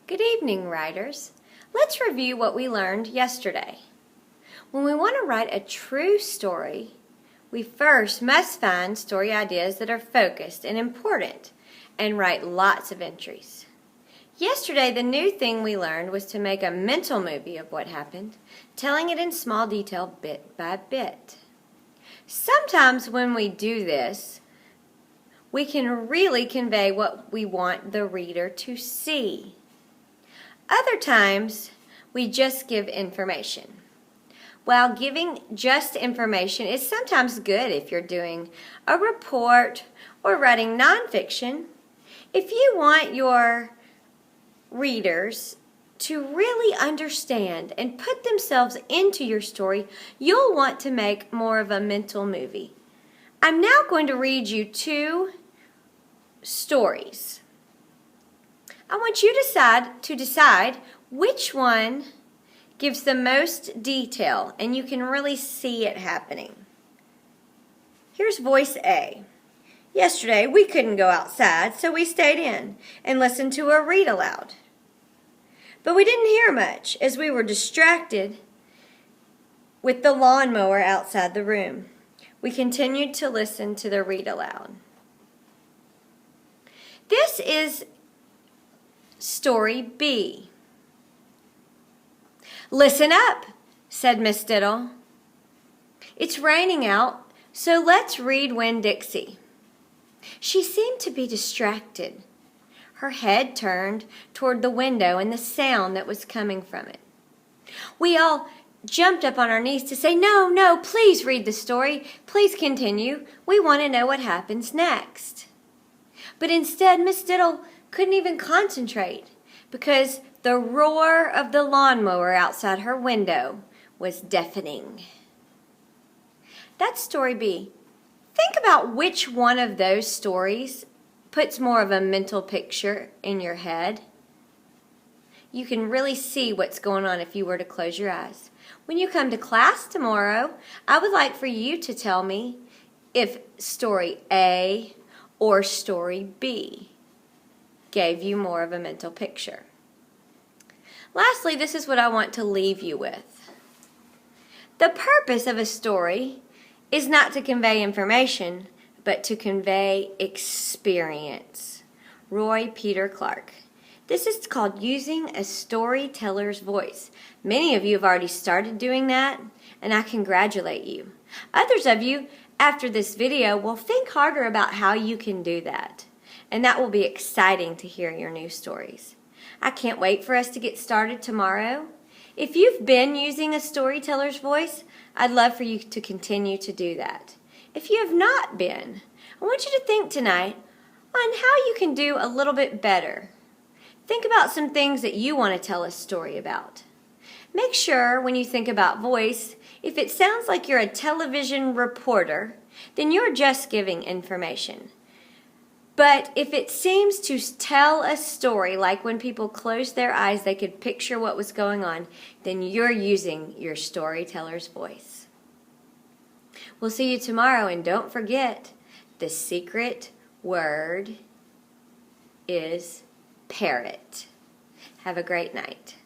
Good evening, writers. Let's review what we learned yesterday. When we want to write a true story, we first must find story ideas that are focused and important and write lots of entries. Yesterday, the new thing we learned was to make a mental movie of what happened, telling it in small detail bit by bit. Sometimes when we do this, we can really convey what we want the reader to see. Other times, we just give information. While giving just information is sometimes good if you're doing a report or writing nonfiction, if you want your readers to really understand and put themselves into your story, you'll want to make more of a mental movie. I'm now going to read you two stories. I want you to decide which one gives the most detail and you can really see it happening. Here's voice A. Yesterday we couldn't go outside, so we stayed in and listened to a read aloud. But we didn't hear much as we were distracted with the lawnmower outside the room. We continued to listen to the read aloud. This is story B. Listen up, said Miss Diddle. It's raining out, so let's read Winn-Dixie. She seemed to be distracted. Her head turned toward the window and the sound that was coming from it. We all jumped up on our knees to say, No, please read the story. Please continue. We want to know what happens next. But instead, Miss Diddle couldn't even concentrate because the roar of the lawnmower outside her window was deafening. That's story B. Think about which one of those stories puts more of a mental picture in your head. You can really see what's going on if you were to close your eyes. When you come to class tomorrow, I would like for you to tell me if story A or story B gave you more of a mental picture. Lastly, this is what I want to leave you with. The purpose of a story is not to convey information, but to convey experience. Roy Peter Clark. This is called using a storyteller's voice. Many of you have already started doing that, and I congratulate you. Others of you, after this video, will think harder about how you can do that. And that will be exciting to hear your new stories. I can't wait for us to get started tomorrow. If you've been using a storyteller's voice, I'd love for you to continue to do that. If you have not been, I want you to think tonight on how you can do a little bit better. Think about some things that you want to tell a story about. Make sure when you think about voice, if it sounds like you're a television reporter, then you're just giving information. But if it seems to tell a story, like when people closed their eyes, they could picture what was going on, then you're using your storyteller's voice. We'll see you tomorrow, and don't forget, the secret word is parrot. Have a great night.